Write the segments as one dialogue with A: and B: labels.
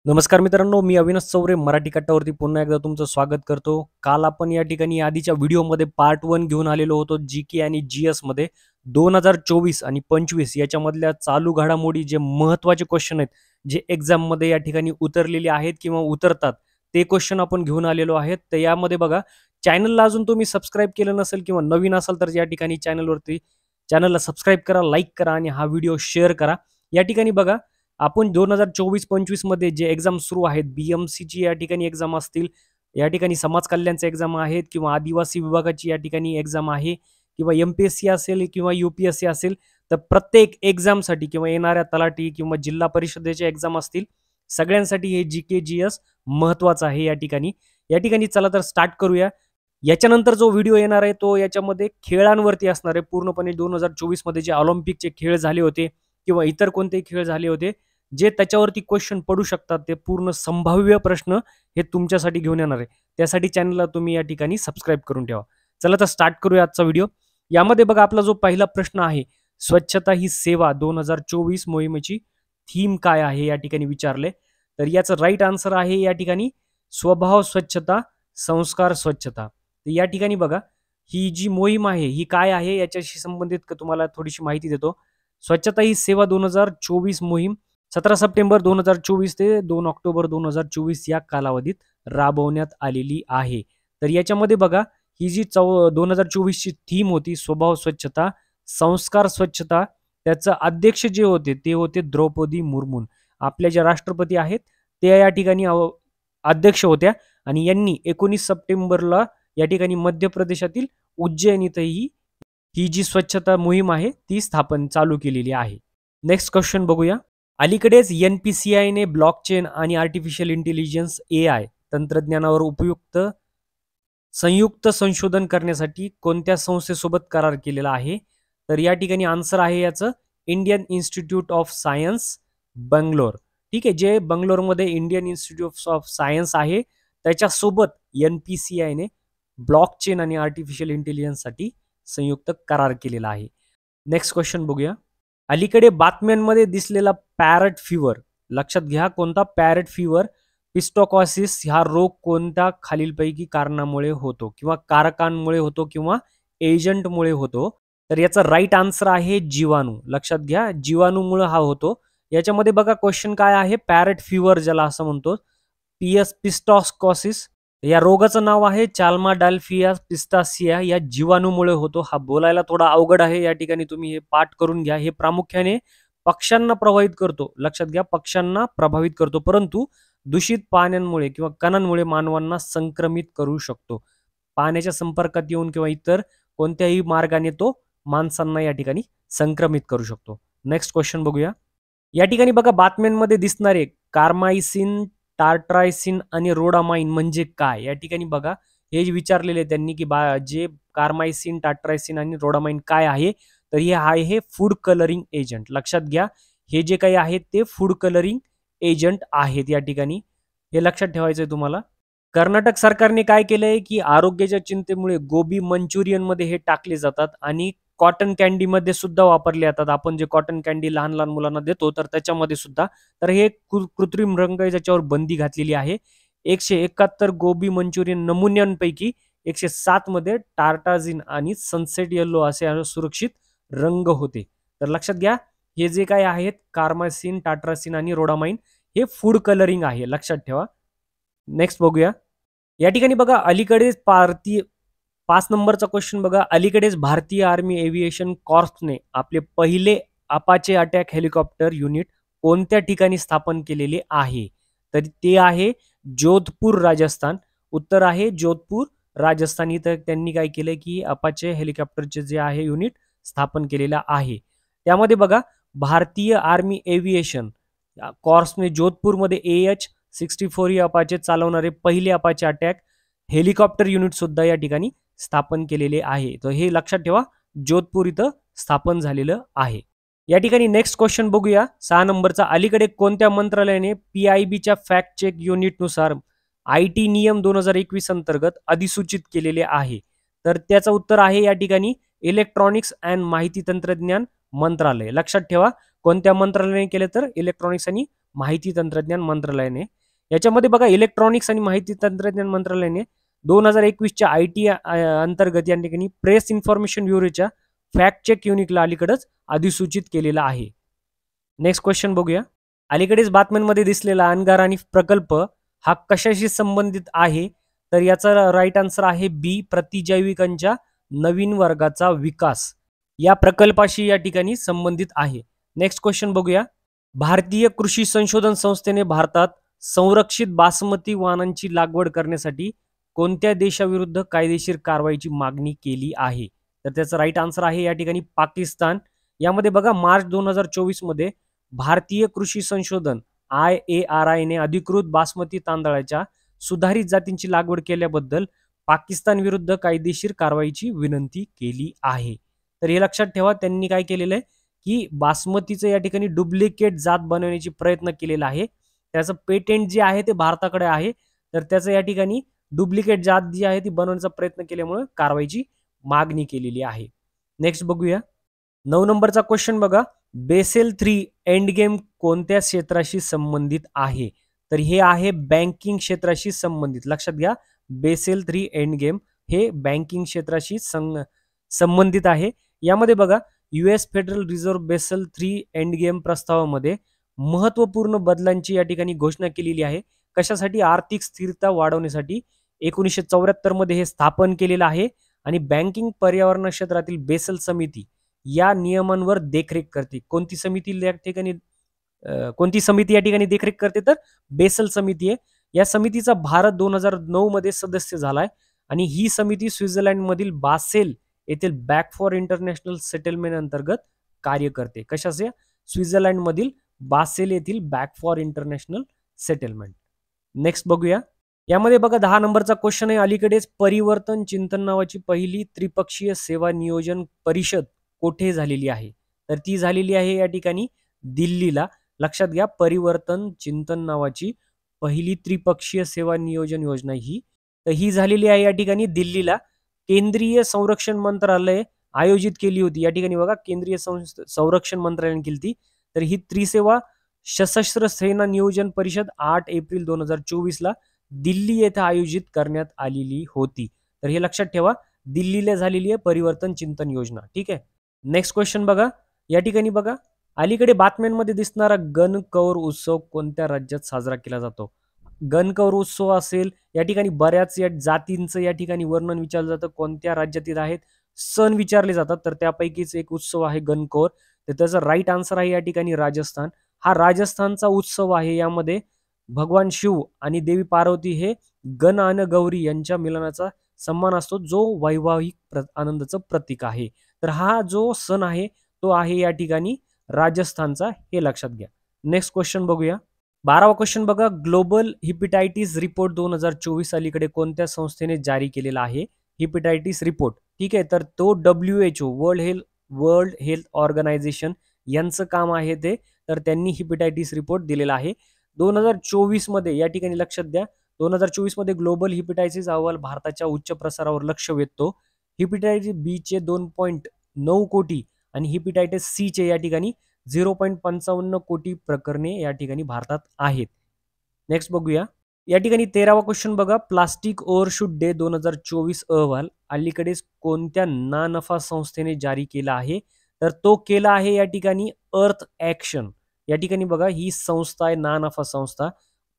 A: नमस्कार मित्रांनो, मी अविनाश चौरे मराठी कट्टावरती पुन्हा एकदा तुमचं स्वागत करतो. काल आपण या ठिकाणी आधीच्या व्हिडिओमध्ये पार्ट 1 घेऊन आलेलो होतो जी.के आणि जी.एसमध्ये 2024 आणि 25 याच्यामधल्या चालू घडामोडी जे महत्त्वाचे क्वेश्चन आहेत, जे एक्झाममध्ये या ठिकाणी उतरलेले आहेत किंवा उतरतात, ते क्वेश्चन आपण घेऊन आलेलो आहेत. तर यामध्ये बघा, चॅनलला अजून तुम्ही सबस्क्राईब केलं नसेल किंवा नवीन असाल तर या ठिकाणी चॅनलला सबस्क्राईब करा, लाईक करा आणि हा व्हिडिओ शेअर करा. या ठिकाणी बघा, आपण 2024-25 मध्ये जे एक्झाम सुरू आहेत, BMCची या ठिकाणी एक्झाम असतील, या ठिकाणी समाज कल्याणच्या एक्झाम आहेत किंवा आदिवासी विभागाची या ठिकाणी एक्झाम आहे किंवा MPSC असेल किंवा UPSC असेल, तर प्रत्येक एक्झामसाठी किंवा येणाऱ्या तलाठी किंवा जिल्हा परिषदेच्या एक्झाम असतील, सगळ्यांसाठी हे जी.के जी.एस महत्त्वाचं आहे या ठिकाणी. या ठिकाणी चला तर स्टार्ट करूया. याच्यानंतर जो व्हिडिओ येणार आहे तो याच्यामध्ये खेळांवरती असणार आहे. पूर्णपणे 2024 मध्ये जे ऑलिम्पिकचे खेळ झाले होते किंवा इतर कोणतेही खेळ झाले होते, जे त्याच्यावरती क्वेश्चन पडू शकतात, ते पूर्ण संभाव्य प्रश्न हे तुमच्यासाठी घेऊन येणार आहे. त्यासाठी चॅनलला तुम्ही या ठिकाणी सबस्क्राईब करून ठेवा. चला तर स्टार्ट करूया आजचा व्हिडिओ. यामध्ये बघा, आपला जो पहिला प्रश्न आहे, स्वच्छता ही सेवा 2024 मोहिमेची थीम काय आहे या ठिकाणी विचारले. तर याचं राईट आन्सर आहे या ठिकाणी स्वभाव स्वच्छता, संस्कार स्वच्छता. तर या ठिकाणी बघा, ही जी मोहीम आहे ही काय आहे याच्याशी संबंधित तुम्हाला थोडीशी माहिती देतो. स्वच्छता ही सेवा 2024 मोहीम 17 सप्टेंबर 2024 ते 2 ऑक्टोबर 2024 या कालावधीत राबवण्यात आलेली आहे. तर याच्यामध्ये बघा, ही जी 2024 ची थीम होती स्वभाव स्वच्छता, संस्कार स्वच्छता, त्याचं अध्यक्ष जे होते ते होते द्रौपदी मुर्मू. आपल्या ज्या राष्ट्रपती आहेत त्या या ठिकाणी अध्यक्ष होत्या आणि यांनी 19 सप्टेंबरला या ठिकाणी मध्य प्रदेशातील उज्जैन इथंही ही जी स्वच्छता मोहीम आहे ती चालू केलेली आहे. नेक्स्ट क्वेश्चन बघूया. अलीकडेच NPCIने ब्लॉकचेन आणि आर्टिफिशियल इंटेलिजन्स AI तंत्रज्ञानावर उपयुक्त संयुक्त संशोधन करण्यासाठी कोणत्या संस्थेसोबत करार केलेला आहे. तर या ठिकाणी आन्सर आहे याचं Indian institute of science Bangalore. ठीक आहे, जे बंगलोरमध्ये इंडियन इन्स्टिट्यूट ऑफ सायन्स आहे त्याच्यासोबत NPCIने ब्लॉकचेन आणि आर्टिफिशियल इंटेलिजन्ससाठी संयुक्त करार केलेला आहे. नेक्स्ट क्वेश्चन बघूया. अलीकडे बातम्यांमध्ये दिसलेला पॅरट फिवर, लक्षात घ्या कोणता पॅरट फिवर, पिस्टोकॉसिस हा रोग कोणत्या खालीलपैकी कारणामुळे होतो किंवा कारकांमुळे होतो किंवा एजंटमुळे होतो. तर याचा राईट आन्सर आहे जीवाणू. लक्षात घ्या, जीवाणूमुळे हा होतो. याच्यामध्ये बघा क्वेश्चन काय आहे, पॅरट फिवर ज्याला असं म्हणतो, पिस्टोकॉसिस या रोगाचं नाव आहे चाल्माडाल्फिया पिस्टासिया, या जीवाणूमुळे होतो. हा बोलायला थोडा अवघड आहे, या ठिकाणी तुम्ही हे पाठ करून घ्या. हे प्रामुख्याने पक्ष्यांना प्रभावित करतो. लक्षात घ्या, पक्ष्यांना प्रभावित करतो, परंतु दूषित पाण्यांमुळे किंवा कणांमुळे मानवांना संक्रमित करू शकतो. पाण्याच्या संपर्कात येऊन किंवा इतर कोणत्याही मार्गाने तो माणसांना या ठिकाणी संक्रमित करू शकतो. नेक्स्ट क्वेश्चन बघूया. या ठिकाणी बघा, बातम्यांमध्ये दिसणारे कार्मायसिन, टार्ट्रायसिन आणि रोडामाइन म्हणजे काय. या ठिकाणी बघा, हे विचारलेले त्यांनी की जे कार्मायसिन, टार्ट्रायसिन आणि रोडामाइन काय आहे. तर हे आहे फूड कलरिंग एजंट. लक्षात घ्या, हे जे काही आहेत ते फूड कलरिंग एजंट आहेत. या ठिकाणी हे लक्षात ठेवायचं आहे तुम्हाला. कर्नाटक सरकारने काय केलंय की आरोग्याच्या चिंतेमुळे गोबी मंचुरियन मध्ये हे टाकले जातात आणि कॉटन कॅन्डी मध्ये सुद्धा वापरले जातात. आपण जे कॉटन कॅन्डी लहान लहान मुलांना देतो तर त्याच्यामध्ये सुद्धा. तर हे कृत्रिम रंग ज्याच्यावर बंदी घातलेली आहे. 171 गोबी मंचुरियन नमुन्यांपैकी 107 मध्ये टार्टाझिन आणि सनसेट येल्लो असे सुरक्षित रंग होते. तर लक्षात घ्या, हे जे काय आहेत कार्मासिन, टार्ट्रासिन आणि रोडामाइन हे फूड कलरिंग आहे, लक्षात ठेवा. नेक्स्ट बघूया. या ठिकाणी बघा, अलीकडेच 5 नंबरचा क्वेश्चन बघा. अलीकडेच भारतीय आर्मी एव्हिएशन कॉर्प्सने आपले पहिले अपाचे अटॅक हेलिकॉप्टर युनिट कोणत्या ठिकाणी स्थापन केलेले आहे. तर ते आहे जोधपूर राजस्थान. उत्तर आहे जोधपूर राजस्थान. इथं त्यांनी काय केलंय की अपाचे हेलिकॉप्टरचे जे आहे युनिट स्थापन केलेलं आहे. त्यामध्ये बघा, भारतीय आर्मी एव्हिएशन कॉर्प्सने जोधपूरमध्ये AH-64 ही अपाचे चालवणारे पहिले अपाचे अटॅक हेलिकॉप्टर युनिट सुद्धा या ठिकाणी स्थापन केलेले आहे. तर हे लक्षात ठेवा, जोधपूर इथं स्थापन झालेलं आहे. या ठिकाणी नेक्स्ट क्वेश्चन बघूया. 6 नंबरचा. अलीकडे कोणत्या मंत्रालयाने PIBच्या फॅक्ट चेक युनिटनुसार IT नियम 2021 अंतर्गत अधिसूचित केलेले आहे. तर त्याचं उत्तर आहे या ठिकाणी इलेक्ट्रॉनिक्स अँड माहिती तंत्रज्ञान मंत्रालय. लक्षात ठेवा, कोणत्या मंत्रालयाने केले तर इलेक्ट्रॉनिक्स आणि माहिती तंत्रज्ञान मंत्रालयाने. याच्यामध्ये बघा इलेक्ट्रॉनिक्स आणि माहिती तंत्रज्ञान मंत्रालयाने 2021च्या IT अंतर्गत या ठिकाणी प्रेस इन्फॉर्मेशन ब्युरोच्या फॅक्ट चेक युनिटला अलीकडेच अधिसूचित केलेला आहे. नेक्स्ट क्वेश्चन बघूया. अलीकडेच बातम्यांमध्ये दिसलेला अंगार आणि प्रकल्प हा कशाशी संबंधित आहे? तर याचा राईट आन्सर आहे बी, प्रतिजैविकांच्या नवीन वर्गाचा विकास या प्रकल्पाशी या ठिकाणी संबंधित आहे. नेक्स्ट क्वेश्चन बघूया. भारतीय कृषी संशोधन संस्थेने भारतात संरक्षित बासमती वाणांची लागवड करण्यासाठी कोणत्या देशाविरुद्ध कायदेशीर कारवाईची मागणी केली आहे? तर त्याचा राईट आन्सर आहे या ठिकाणी पाकिस्तान. यामध्ये बघा मार्च 2024 मध्ये भारतीय कृषी संशोधन IARI ने अधिकृत बासमती तांदळाच्या सुधारित जातींची लागवड केल्याबद्दल पाकिस्तान विरुद्ध कायदेशीर कारवाईची विनंती केली आहे. तर हे लक्षात ठेवा, त्यांनी काय केलेलं आहे की बासमतीचं या ठिकाणी डुप्लिकेट जात बनवण्याची प्रयत्न केलेला आहे. त्याचं पेटेंट जे आहे ते भारताकडे आहे, तर त्याचं या ठिकाणी डुप्लिकेट जात जी आहे ती बनवण्याचा प्रयत्न केल्यामुळे कारवाईची मागणी केलेली आहे. नेक्स्ट बघूया. 9 नंबरचा क्वेश्चन बघा. बेसेल 3 एंड गेम कोणत्या क्षेत्राशी संबंधित आहे? तर हे आहे बँकिंग क्षेत्राशी संबंधित. लक्षात घ्या, बेसेल 3 एंड गेम हे बँकिंग क्षेत्राशी संबंधित आहे. यामध्ये बघा US Federal Reserve Basel 3 endgame प्रस्तावामध्ये महत्वपूर्ण बदलांची या ठिकाणी घोषणा केलेली आहे. कशासाठी? आर्थिक स्थिरता वाढवण्यासाठी 1974 मध्ये हे स्थापन केलेलं आहे आणि बँकिंग पर्यावरण क्षेत्रातील बेसल समिती या नियमांवर देखरेख करते. कोणती समिती या ठिकाणी देखरेख करते? तर बेसल समिती आहे. या समितीचा भारत 2009 मध्ये सदस्य झालाय आणि ही समिती स्वित्झर्लंड मधील बासेल येथील बँक फॉर इंटरनॅशनल सेटलमेंट अंतर्गत कार्य करते. कशाचे? स्वित्झर्लंड मधील बासेल येथील bank for international settlement. Next बघूया. यामध्ये बघा 10 नंबरचा क्वेश्चन आहे. अलीकडेच परिवर्तन चिंतन नावाची पहिली त्रिपक्षीय सेवा नियोजन परिषद कोठे झालेली आहे? तर ती झालेली आहे या ठिकाणी दिल्लीला. लक्षात घ्या, परिवर्तन चिंतन नावाची पहिली त्रिपक्षीय सेवा नियोजन योजना ही झालेली आहे या ठिकाणी दिल्लीला. केंद्रीय संरक्षण मंत्रालय आयोजित केली होती. या ठिकाणी बघा केंद्रीय संरक्षण मंत्रालयाने केली ती. तर ही त्रिसेवा सशस्त्र सेना नियोजन परिषद 8 एप्रिल 2024 ला दिल्ली येथे आयोजित करण्यात आलेली होती. तर हे लक्षात ठेवा, दिल्लीला झालेली आहे परिवर्तन चिंतन योजना. ठीक आहे. नेक्स्ट क्वेश्चन बघा. या ठिकाणी बघा अलीकडे बातम्यांमध्ये दिसणारा गणकौर उत्सव कोणत्या राज्यात साजरा केला जातो? गणकौर उत्सव असेल, या ठिकाणी बऱ्याच या जातींचं या ठिकाणी वर्णन विचारलं जातं, कोणत्या राज्यातील आहेत, सण विचारले जातात. तर त्यापैकीच एक उत्सव आहे गणकौर. तर त्याचा राईट आन्सर आहे या ठिकाणी राजस्थान. हा राजस्थानचा उत्सव आहे. यामध्ये भगवान शिव आणि देवी पार्वती हे गण आणि गौरी यांच्या मिलनाचा सन्मान असतो, जो वैवाहिक आनंदाचं प्रतीक आहे. तर हा जो सण आहे तो आहे या ठिकाणी राजस्थानचा, हे लक्षात घ्या. नेक्स्ट क्वेश्चन बघूया. 12वा क्वेश्चन बघा. ग्लोबल हिपॅटायटिस रिपोर्ट 2024 अलीकडे कोणत्या संस्थेने जारी केलेला आहे? Hepatitis report. ठीक आहे. तर तो WHO वर्ल्ड हेल्थ ऑर्गनायझेशन यांचं काम आहे ते. तर त्यांनी हिपॅटायटिस रिपोर्ट दिलेला आहे 2024 मध्ये. या ठिकाणी लक्षात द्या, 2024 मध्ये ग्लोबल हिपॅटायटिस अहवाल भारताच्या उच्च प्रसारावर लक्ष वेधतो. हिपॅटायटिस बी चे 2.9 कोटी आणि हिपॅटायटिस सी चे या ठिकाणी 0.55 कोटी प्रकरणे या ठिकाणी भारतात आहेत. नेक्स्ट बघूया. या ठिकाणी 13वा क्वेश्चन बघा. प्लास्टिक ओव्हरशूट डे 2024 अहवाल अलीकडेच कोणत्या ना नफा संस्थेने जारी केला आहे? तर तो केला आहे या ठिकाणी अर्थ ॲक्शन. या ठिकाणी बघा ही संस्था आहे, ना नफा संस्था.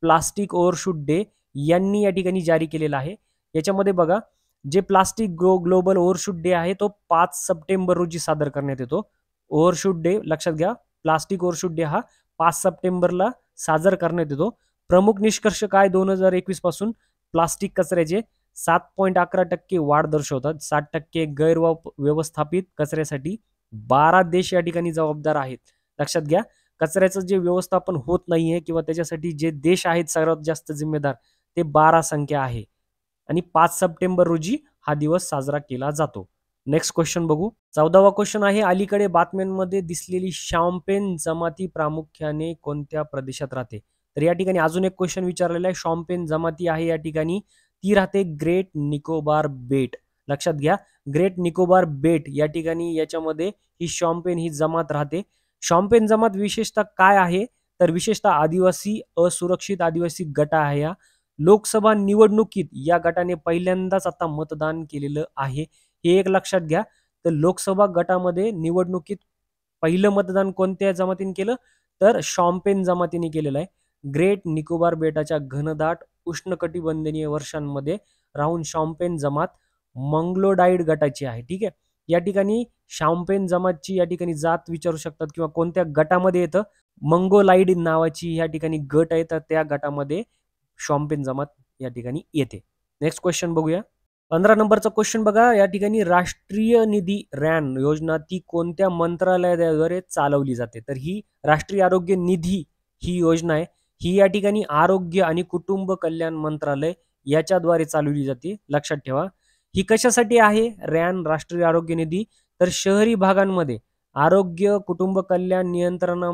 A: प्लास्टिक ओव्हरशूट डे यांनी या ठिकाणी जारी केलेला आहे. याच्यामध्ये बघा जे प्लास्टिक ग्लोबल ओव्हरशूट डे आहे तो 5 सप्टेंबर रोजी सादर करण्यात येतो. ओव्हरशूट डे लक्षात घ्या, प्लास्टिक ओव्हरशूट डे हा 5 सप्टेंबरला साजरा करण्यात येतो. प्रमुख निष्कर्ष काय? 2021 पासून प्लास्टिक कचऱ्याचे 7.11% वाढ दर्शवतात. 60% व्यवस्थापित कचऱ्यासाठी 12 देश या ठिकाणी जबाबदार आहेत. लक्षात घ्या, कचऱ्याचं जे व्यवस्थापन होत नाहीये किंवा त्याच्यासाठी जे देश आहेत सर्वात जास्त जिम्मेदार ते 12 संख्या आहे आणि 5 सप्टेंबर रोजी हा दिवस साजरा केला जातो. नेक्स्ट क्वेश्चन बघू. 14वा क्वेश्चन आहे. अलीकडे बातम्यांमध्ये दिसलेली शॉम्पेन जमाती प्रामुख्याने कोणत्या प्रदेशात राहते? तर या ठिकाणी अजून एक क्वेश्चन विचारलेला आहे. शॉम्पेन जमाती आहे या ठिकाणी ती राहते ग्रेट निकोबार बेट. लक्षात घ्या, ग्रेट निकोबार बेट या ठिकाणी याच्यामध्ये ही शॉम्पेन ही जमात राहते. शॉम्पेन जमात विशेषतः काय आहे? तर विशेषतः आदिवासी असुरक्षित आदिवासी गट आहे या लोकसभा निवडणुकीत या गटाने पहिल्यांदाच आता मतदान केलेलं आहे, हे एक लक्षात घ्या. तर लोकसभा गटामध्ये निवडणुकीत पहिलं मतदान कोणत्या जमातीने केलं, तर शॉम्पेन जमातीने केलेलं आहे. ग्रेट निकोबार बेटाच्या घनदाट उष्णकटिबंधीय वर्षांमध्ये राहून शॉम्पेन जमात मंगलोडाईड गटाची आहे. ठीक आहे, या ठिकाणी शॉम्पेन जमातची या ठिकाणी जात विचारू शकतात किंवा कोणत्या गटामध्ये येतं, मंगोलाईड नावाची या ठिकाणी गट आहे, तर त्या गटामध्ये शॉम्पेन जमात या ठिकाणी येते. नेक्स्ट क्वेश्चन बघूया. 15 नंबरचा क्वेश्चन बघा. या ठिकाणी राष्ट्रीय निधी रॅन योजना ती कोणत्या मंत्रालयाद्वारे चालवली जाते, तर ही राष्ट्रीय आरोग्य निधी ही योजना आहे, ही या ठिकाणी आरोग्य आणि कुटुंब कल्याण मंत्रालय याच्याद्वारे चालवली जाते. लक्षात ठेवा, ही कशासाठी आहे रॅन राष्ट्रीय आरोग्य निधी, तर शहरी भागांमध्ये आरोग्य कुटुंब कल्याण नियंत्रण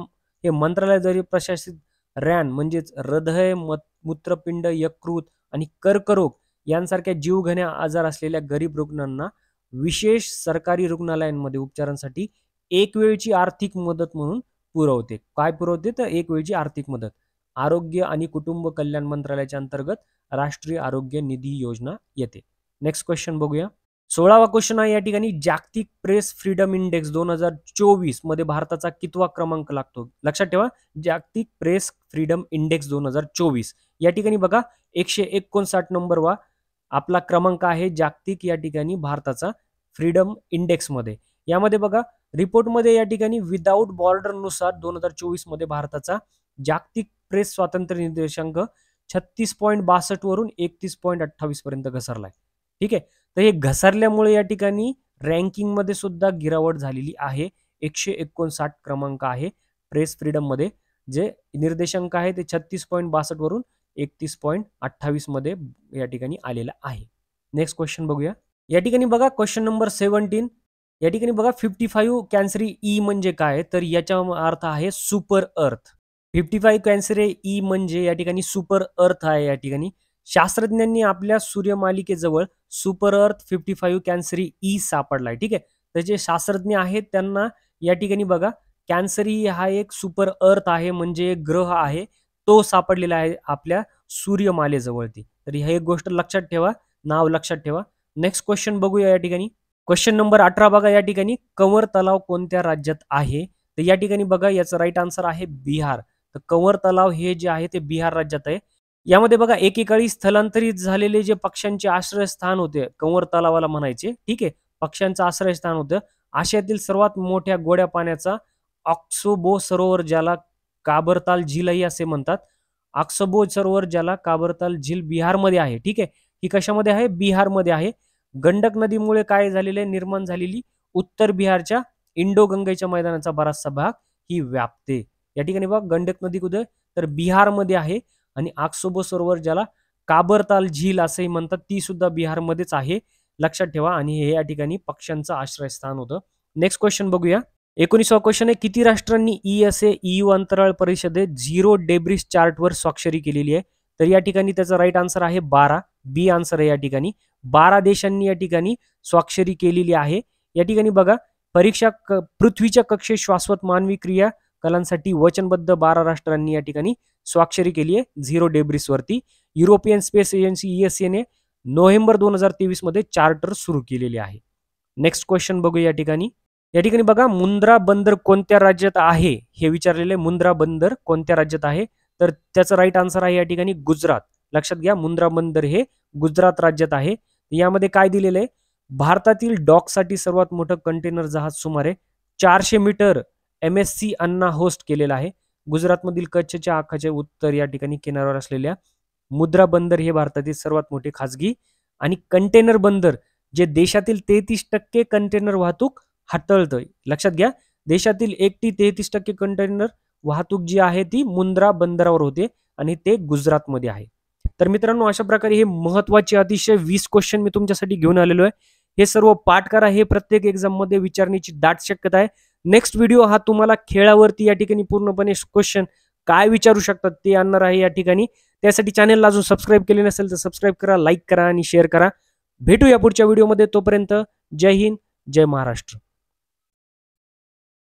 A: हे मंत्रालयाद्वारे प्रशासित रॅन म्हणजेच हृदय मूत्रपिंड यकृत आणि कर्करोग यांसारख्या जीवघेण्या आजार असलेल्या गरीब रुग्णांना विशेष सरकारी रुग्णालयांमध्ये उपचारांसाठी एक वेळची आर्थिक मदत म्हणून पुरवते. काय पुरवते, तर एक वेळची आर्थिक मदत. आरोग्य आणि कुटुंब कल्याण मंत्रालयाच्या अंतर्गत राष्ट्रीय आरोग्य निधी योजना येते. नेक्स्ट क्वेश्चन बघूया. 16वा क्वेश्चन आहे या ठिकाणी जागतिक प्रेस फ्रीडम इंडेक्स 2024 मध्ये भारताचा कितवा क्रमांक लागतो. लक्षात ठेवा, जागतिक प्रेस फ्रीडम इंडेक्स 2024 या ठिकाणी बघा 159 नंबर आपला क्रमांक आहे जागतिक या ठिकाणी भारताचा फ्रीडम इंडेक्स मध्ये. यामध्ये बघा रिपोर्टमध्ये या ठिकाणी विदाऊट बॉर्डर नुसार 2024 मध्ये भारताचा जागतिक प्रेस स्वातंत्र्य निर्देशांक 36.62 वरून 31.28 पर्यंत घसरलाय. ठीक आहे, तर हे घसरल्यामुळे या ठिकाणी रँकिंग मध्ये सुद्धा गिरावट झालेली आहे. 159 क्रमांक आहे प्रेस फ्रीडम मध्ये, जे निर्देशांक आहे ते 36.62 वरून 31.28 मध्ये या ठिकाणी आलेला आहे. नेक्स्ट क्वेश्चन बघूया. या ठिकाणी बघा क्वेश्चन नंबर 17. या ठिकाणी बघा 55 कॅन्सरी ई म्हणजे काय, तर याचा अर्थ आहे सुपर अर्थ. 55 कॅन्सरी ई म्हणजे या ठिकाणी सुपर अर्थ आहे. या ठिकाणी शास्त्रज्ञांनी आपल्या सूर्यमालिकेजवळ सुपर अर्थ 55 कॅन्सरी ई सापडलाय. ठीक आहे, तर जे शास्त्रज्ञ आहेत त्यांना या ठिकाणी बघा कॅन्सरी हा एक सुपर अर्थ आहे, म्हणजे एक ग्रह आहे तो सापडलेला आहे आपल्या सूर्यमालेजवळती. तर ही एक गोष्ट लक्षात ठेवा, नाव लक्षात ठेवा. नेक्स्ट क्वेश्चन बघूया. या ठिकाणी क्वेश्चन नंबर 18 बघा. या ठिकाणी कंवर तलाव कोणत्या राज्यात आहे, तर या ठिकाणी बघा याचं राईट आन्सर आहे बिहार. तर कंवर तलाव हे जे आहे ते बिहार राज्यात आहे. यामध्ये बघा एकेकाळी स्थलांतरित झालेले जे पक्ष्यांचे आश्रयस्थान होते कंवर तलावाला म्हणायचे. ठीक आहे, पक्ष्यांचं आश्रयस्थान होतं. आशियातील सर्वात मोठ्या गोड्या पाण्याचा ऑक्सोबो सरोवर ज्याला काबरताल झीलही असे म्हणतात, ऑक्सोबो सरोवर ज्याला काबरताल झील बिहारमध्ये आहे. ठीक आहे, ही कशामध्ये आहे, बिहारमध्ये आहे. गंडक नदीमुळे काय झालेले निर्माण झालेली उत्तर बिहारच्या इंडो गंगेच्या मैदानाचा बराचसा भाग ही व्यापते. या ठिकाणी बघा गंडक नदी कुठे, तर बिहारमध्ये आहे. आणि ऑक्सोबो सरोवर ज्याला काबरताल झील असंही म्हणतात ती सुद्धा बिहारमध्येच आहे. लक्षात ठेवा, आणि हे या ठिकाणी पक्ष्यांचं आश्रयस्थान होतं. नेक्स्ट क्वेश्चन बघूया. 19वा क्वेश्चन आहे किती राष्ट्रांनी EU अंतराळ परिषदेत झिरो डेब्रिस चार्टवर स्वाक्षरी केलेली आहे, तर या ठिकाणी त्याचा राईट आन्सर आहे 12. बी आन्सर आहे. या ठिकाणी 12 देशांनी या ठिकाणी स्वाक्षरी केलेली आहे. या ठिकाणी बघा परीक्षा पृथ्वीच्या कक्षेत शाश्वत मानवी क्रिया कलांसाठी वचनबद्ध 12 राष्ट्रांनी या ठिकाणी स्वाक्षरी केली आहे झिरो डेब्रिस वरती. युरोपियन स्पेस एजन्सी ESA ने नोव्हेंबर 2023 मध्ये चार्टर सुरू केलेले आहे. नेक्स्ट क्वेश्चन बघूया. या ठिकाणी बघा मुंद्रा बंदर कोणत्या राज्यात आहे हे विचारलेले. मुंद्रा बंदर कोणत्या राज्यात आहे, तर त्याचं राईट आन्सर आहे या ठिकाणी गुजरात. लक्षात घ्या, मुंद्रा बंदर हे गुजरात राज्यात आहे. यामध्ये काय दिलेलं आहे, भारतातील डॉकसाठी सर्वात मोठं कंटेनर जहाज सुमारे 400 मीटर MSC अन्ना होस्ट केलेला आहे. गुजरातमधील कच्छच्या आखाच्या उत्तर या ठिकाणी किनाऱ्यावर असलेल्या मुंद्रा बंदर हे भारतातील सर्वात मोठे खाजगी आणि कंटेनर बंदर जे देशातील 33% कंटेनर वाहतूक हाताळतं. लक्षात घ्या, देशातील 33% कंटेनर वाहतूक जी आहे ती मुंद्रा बंदरावर होते आणि ते गुजरातमध्ये आहे. तर मित्रांनो, अशा प्रकारे हे महत्वाचे अतिशय 20 क्वेश्चन मी तुमच्यासाठी घेऊन आलेलो आहे. हे सर्व पाठ करा, हे प्रत्येक एक्झाम मध्ये विचारण्याची दाट शक्यता आहे. नेक्स्ट व्हिडिओ हा तुम्हाला खेळावरती या ठिकाणी पूर्णपणे क्वेश्चन काय विचारू शकतात ते आणणार आहे या ठिकाणी. त्यासाठी चॅनलला अजून सबस्क्राईब केले नसेल तर सबस्क्राईब करा, लाईक करा आणि शेअर करा. भेटूया पुढच्या व्हिडिओमध्ये. तोपर्यंत जय हिंद, जय महाराष्ट्र.